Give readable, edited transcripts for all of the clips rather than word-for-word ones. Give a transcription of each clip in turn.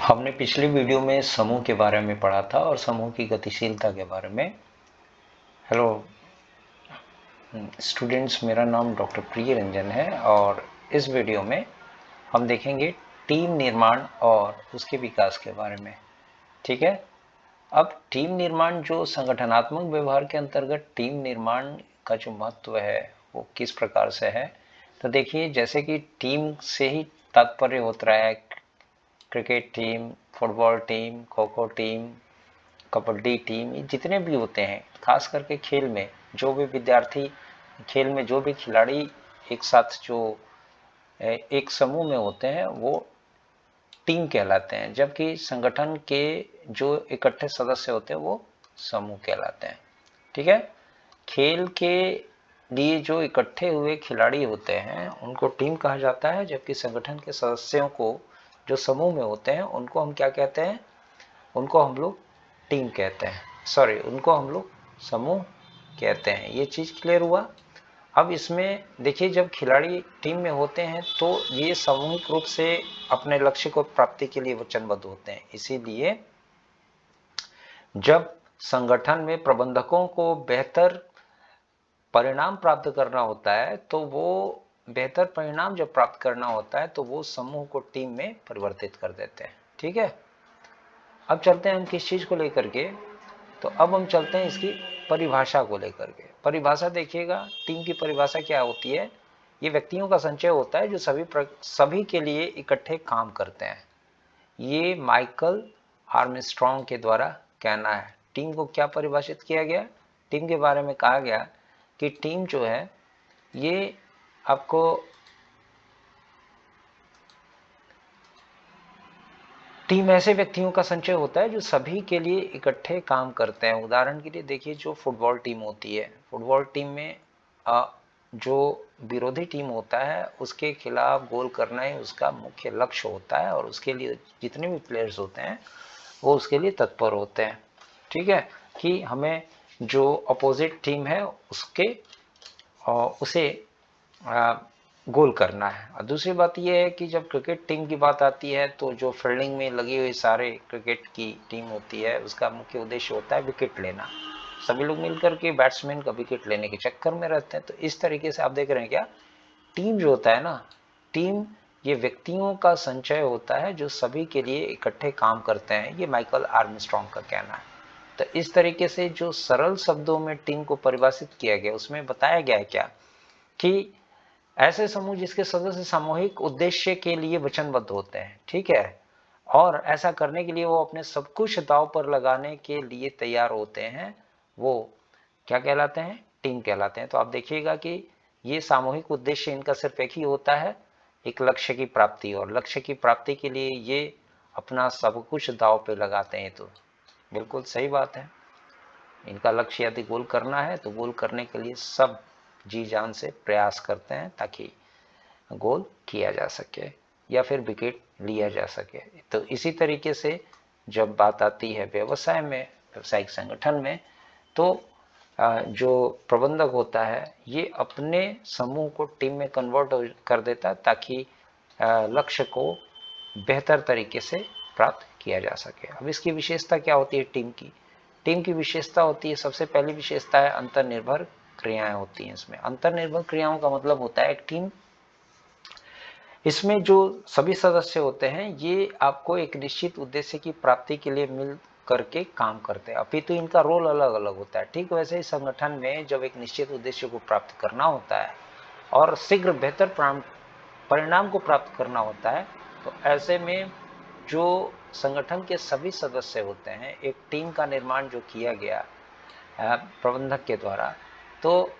हमने पिछली वीडियो में समूह के बारे में पढ़ा था और समूह की गतिशीलता के बारे में। हेलो स्टूडेंट्स, मेरा नाम डॉक्टर प्रिय रंजन है और इस वीडियो में हम देखेंगे टीम निर्माण और उसके विकास के बारे में। ठीक है। अब टीम निर्माण जो संगठनात्मक व्यवहार के अंतर्गत टीम निर्माण का जो महत्व है वो किस प्रकार से है, तो देखिए, जैसे कि टीम से ही तात्पर्य होता है cricket team, football team, kho kho team, kabaddi team, ये जितने भी होते हैं, खास करके खेल में जो भी विद्यार्थी, खेल में जो भी खिलाड़ी एक साथ जो एक समूह में होते हैं वो टीम कहलाते हैं, जबकि संगठन के जो इकट्ठे सदस्य होते हैं वो समूह कहलाते हैं। ठीक है। खेल के लिए जो इकट्ठे हुए खिलाड़ी होते हैं उनको टीम कहा जाता है, जबकि संगठन के सदस्यों को जो समूह में होते हैं उनको हम क्या कहते हैं? उनको हम लोग टीम कहते हैं, सॉरी, उनको हम लोग समूह कहते हैं। ये चीज क्लियर हुआ। अब इसमें देखिए, जब खिलाड़ी टीम में होते हैं तो ये सामूहिक रूप से अपने लक्ष्य को प्राप्ति के लिए वचनबद्ध होते हैं। इसीलिए जब संगठन में प्रबंधकों को बेहतर परिणाम प्राप्त करना होता है तो वो बेहतर परिणाम जब प्राप्त करना होता है तो वो समूह को टीम में परिवर्तित कर देते हैं। ठीक है। अब चलते हैं हम किस चीज को लेकर के, तो अब हम चलते हैं इसकी परिभाषा को लेकर के। परिभाषा देखिएगा, टीम की परिभाषा क्या होती है? ये व्यक्तियों का संचय होता है जो सभी के लिए इकट्ठे काम करते हैं। ये माइकल आर्मस्ट्रॉन्ग के द्वारा कहना है। टीम को क्या परिभाषित किया गया? टीम के बारे में कहा गया कि टीम जो है ये आपको टीम ऐसे व्यक्तियों का संचय होता है जो सभी के लिए इकट्ठे काम करते हैं। उदाहरण के लिए देखिए, जो फुटबॉल टीम होती है, फुटबॉल टीम में जो विरोधी टीम होता है उसके खिलाफ गोल करना ही उसका मुख्य लक्ष्य होता है और उसके लिए जितने भी प्लेयर्स होते हैं वो उसके लिए तत्पर होते हैं। ठीक है, कि हमें जो अपोजिट टीम है उसके उसे गोल करना है। और दूसरी बात यह है कि जब क्रिकेट टीम की बात आती है तो जो फील्डिंग में लगी हुई सारे क्रिकेट की टीम होती है उसका मुख्य उद्देश्य होता है विकेट लेना। सभी लोग मिलकर के बैट्समैन का विकेट लेने के चक्कर में रहते हैं। तो इस तरीके से आप देख रहे हैं क्या, टीम जो होता है ना, टीम ये व्यक्तियों का संचय होता है जो सभी के लिए इकट्ठे काम करते हैं। ये माइकल आर्मस्ट्रॉन्ग का कहना है। तो इस तरीके से जो सरल शब्दों में टीम को परिभाषित किया गया उसमें बताया गया है क्या, कि ऐसे समूह जिसके सदस्य सामूहिक उद्देश्य के लिए वचनबद्ध होते हैं। ठीक है। और ऐसा करने के लिए वो अपने सब कुछ दांव पर लगाने के लिए तैयार होते हैं, वो क्या कहलाते हैं? टीम कहलाते हैं। तो आप देखिएगा कि ये सामूहिक उद्देश्य इनका सिर्फ एक ही होता है, एक लक्ष्य की प्राप्ति, और लक्ष्य की प्राप्ति के लिए ये अपना सब कुछ दांव पे लगाते हैं। तो बिल्कुल सही बात है। इनका लक्ष्य यदि गोल करना है तो गोल करने के लिए सब जी जान से प्रयास करते हैं ताकि गोल किया जा सके या फिर विकेट लिया जा सके। तो इसी तरीके से जब बात आती है व्यवसाय में, व्यवसायिक संगठन में, तो जो प्रबंधक होता है ये अपने समूह को टीम में कन्वर्ट कर देता है ताकि लक्ष्य को बेहतर तरीके से प्राप्त किया जा सके। अब इसकी विशेषता क्या होती है टीम की? टीम की विशेषता होती है, सबसे पहली विशेषता है अंतर्निर्भर क्रियाएं होती हैं। इसमें अंतर्निर्भर क्रियाओं का मतलब होता है एक टीम, इसमें जो सभी सदस्य होते हैं ये आपको एक निश्चित उद्देश्य की प्राप्ति के लिए मिल करके काम करते हैं, अपितु इनका रोल अलग अलग होता है। ठीक वैसे ही संगठन में जब एक निश्चित उद्देश्य को प्राप्त करना होता है और शीघ्र बेहतर परिणाम को प्राप्त करना होता है, तो ऐसे में जो संगठन के सभी सदस्य होते हैं, एक टीम का निर्माण जो किया गया प्रबंधक के द्वारा, तो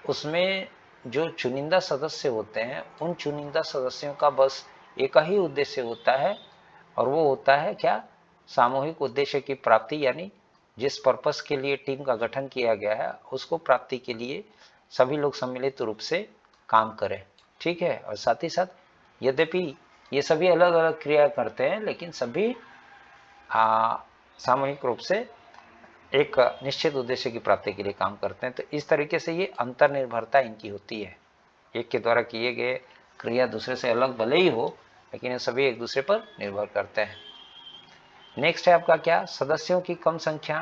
उसमें जो चुनिंदा सदस्य होते हैं उन चुनिंदा सदस्यों का बस एक ही उद्देश्य होता है, और वो होता है क्या? सामूहिक उद्देश्य की प्राप्ति, यानी जिस पर्पस के लिए टीम का गठन किया गया है उसको प्राप्ति के लिए सभी लोग सम्मिलित रूप से काम करें। ठीक है। और साथ ही साथ यद्यपि ये सभी अलग अलग क्रिया करते हैं लेकिन सभी सामूहिक रूप से एक निश्चित उद्देश्य की प्राप्ति के लिए काम करते हैं। तो इस तरीके से ये अंतर्निर्भरता इनकी होती है। एक के द्वारा किए गए क्रिया दूसरे से अलग भले ही हो लेकिन ये सभी एक दूसरे पर निर्भर करते हैं। नेक्स्ट है आपका क्या, सदस्यों की कम संख्या।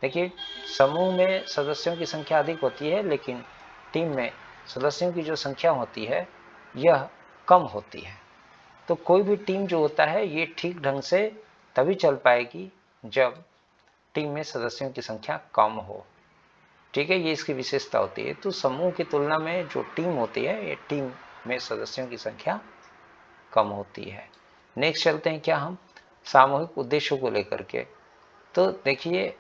देखिए समूह में सदस्यों की संख्या अधिक होती है, लेकिन टीम में सदस्यों की जो संख्या होती है यह कम होती है। तो कोई भी टीम जो होता है ये ठीक ढंग से तभी चल पाएगी जब टीम में सदस्यों की संख्या कम हो। ठीक है, ये इसकी विशेषता होती है। तो समूह की तुलना में जो टीम होती है, ये टीम में सदस्यों की संख्या कम होती है। नेक्स्ट चलते हैं क्या हम, सामूहिक उद्देश्यों को लेकर के। तो देखिए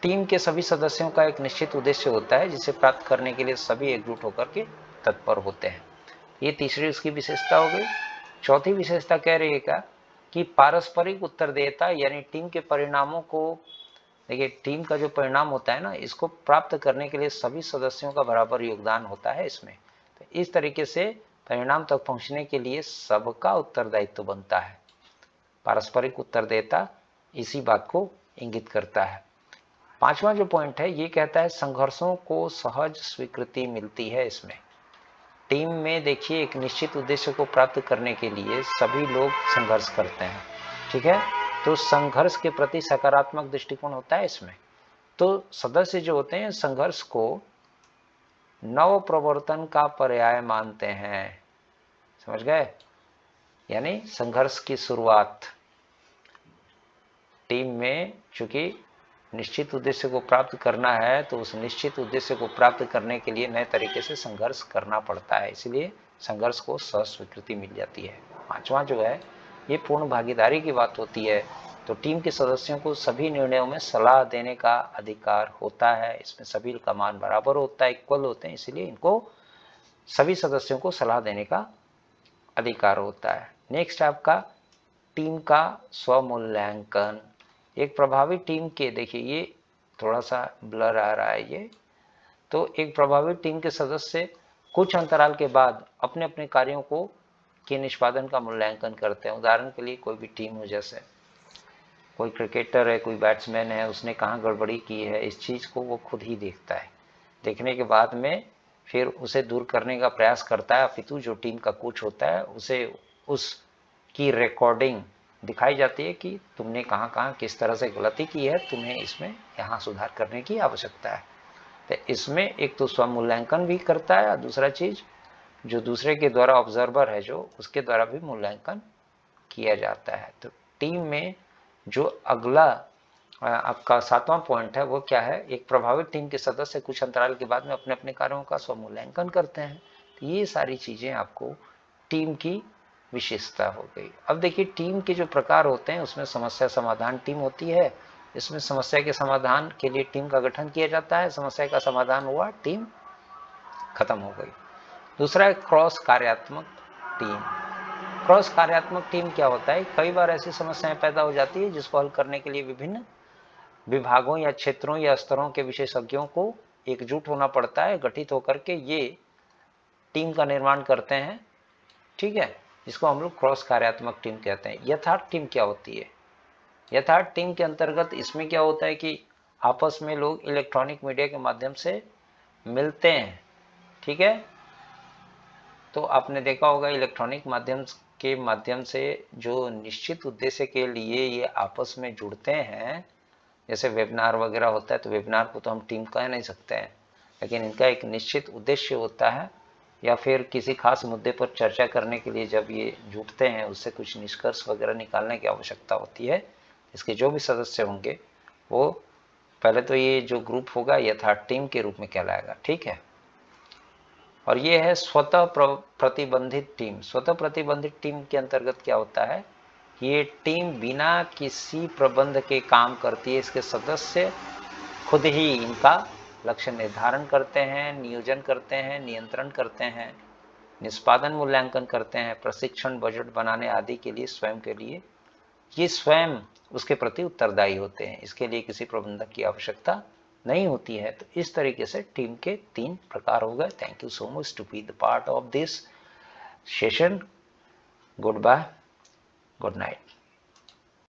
टीम के सभी सदस्यों का एक निश्चित उद्देश्य होता है जिसे प्राप्त करने के लिए सभी एकजुट होकर के तत्पर होते हैं। ये तीसरी उसकी विशेषता हो गई। चौथी विशेषता कह रही है क्या कि पारस्परिक उत्तरदेयता, यानी टीम के परिणामों को, देखिए टीम का जो परिणाम होता है ना, इसको प्राप्त करने के लिए सभी सदस्यों का बराबर योगदान होता है इसमें। तो इस तरीके से परिणाम तक पहुंचने के लिए सबका उत्तरदायित्व बनता है। पारस्परिक उत्तरदेयता इसी बात को इंगित करता है। पांचवा जो पॉइंट है ये कहता है संघर्षों को सहज स्वीकृति मिलती है इसमें। टीम में देखिए एक निश्चित उद्देश्य को प्राप्त करने के लिए सभी लोग संघर्ष करते हैं। ठीक है, तो संघर्ष के प्रति सकारात्मक दृष्टिकोण होता है इसमें। तो सदस्य जो होते हैं संघर्ष को नव प्रवर्तन का पर्याय मानते हैं। समझ गए, यानी संघर्ष की शुरुआत। टीम में चूंकि निश्चित उद्देश्य को प्राप्त करना है तो उस निश्चित उद्देश्य को प्राप्त करने के लिए नए तरीके से संघर्ष करना पड़ता है, इसलिए संघर्ष को सह स्वीकृति मिल जाती है। पांचवा जो है ये पूर्ण भागीदारी की बात होती है। तो टीम के सदस्यों को सभी निर्णयों में सलाह देने का अधिकार होता है। इसमें सभी का मान बराबर होता है, इक्वल होते हैं, इसलिए इनको सभी सदस्यों को सलाह देने का अधिकार होता है। नेक्स्ट आपका टीम का स्वमूल्यांकन। एक प्रभावी टीम के, देखिए ये थोड़ा सा ब्लर आ रहा है ये, तो एक प्रभावी टीम के सदस्य कुछ अंतराल के बाद अपने अपने कार्यों को के निष्पादन का मूल्यांकन करते हैं। उदाहरण के लिए कोई भी टीम हो, जैसे कोई क्रिकेटर है, कोई बैट्समैन है, उसने कहाँ गड़बड़ी की है, इस चीज को वो खुद ही देखता है। देखने के बाद में फिर उसे दूर करने का प्रयास करता है, अपितु जो टीम का कोच होता है उसे उसकी रिकॉर्डिंग दिखाई जाती है कि तुमने कहाँ कहाँ किस तरह से गलती की है, तुम्हें इसमें यहाँ सुधार करने की आवश्यकता है। तो इसमें एक तो स्वमूल्यांकन भी करता है, और दूसरा चीज जो दूसरे के द्वारा ऑब्जर्वर है जो, उसके द्वारा भी मूल्यांकन किया जाता है। तो टीम में जो अगला आपका सातवां पॉइंट है वो क्या है, एक प्रभावित टीम के सदस्य कुछ अंतराल के बाद में अपने अपने कार्यों का स्वमूल्यांकन करते हैं। तो ये सारी चीजें आपको टीम की विशेषता हो गई। अब देखिए टीम के जो प्रकार होते हैं उसमें समस्या समाधान टीम होती है। इसमें समस्या के समाधान के लिए टीम का गठन किया जाता है, समस्या का समाधान हुआ, टीम खत्म हो गई। दूसरा है क्रॉस कार्यात्मक टीम। क्रॉस कार्यात्मक टीम क्या होता है, कई बार ऐसी समस्याएं पैदा हो जाती है जिसको हल करने के लिए विभिन्न विभागों या क्षेत्रों या स्तरों के विशेषज्ञों को एकजुट होना पड़ता है, गठित होकर के ये टीम का निर्माण करते हैं। ठीक है, जिसको हम लोग क्रॉस कार्यात्मक टीम कहते हैं। यथार्थ टीम क्या होती है, यथार्थ टीम के अंतर्गत इसमें क्या होता है कि आपस में लोग इलेक्ट्रॉनिक मीडिया के माध्यम से मिलते हैं। ठीक है, तो आपने देखा होगा इलेक्ट्रॉनिक माध्यम के माध्यम से जो निश्चित उद्देश्य के लिए ये आपस में जुड़ते हैं, जैसे वेबिनार वगैरह होता है, तो वेबिनार को तो हम टीम कह नहीं सकते हैं, लेकिन इनका एक निश्चित उद्देश्य होता है, या फिर किसी खास मुद्दे पर चर्चा करने के लिए जब ये जुटते हैं उससे कुछ निष्कर्ष वगैरह निकालने की आवश्यकता होती है। इसके जो भी सदस्य होंगे वो पहले तो ये जो ग्रुप होगा यथार्थ टीम के रूप में कहलाएगा। ठीक है, और ये है स्वतः प्रतिबंधित टीम। स्वतः प्रतिबंधित टीम के अंतर्गत क्या होता है, ये टीम बिना किसी प्रबंध के काम करती है। इसके सदस्य खुद ही इनका लक्ष्य निर्धारण करते हैं, नियोजन करते हैं, नियंत्रण करते हैं, निष्पादन मूल्यांकन करते हैं, प्रशिक्षण बजट बनाने आदि के लिए स्वयं के लिए ये स्वयं उसके प्रति उत्तरदायी होते हैं। इसके लिए किसी प्रबंधक की आवश्यकता नहीं होती है। तो इस तरीके से टीम के 3 प्रकार हो गए। Thank you so much to be the part of this session. Good bye, good night.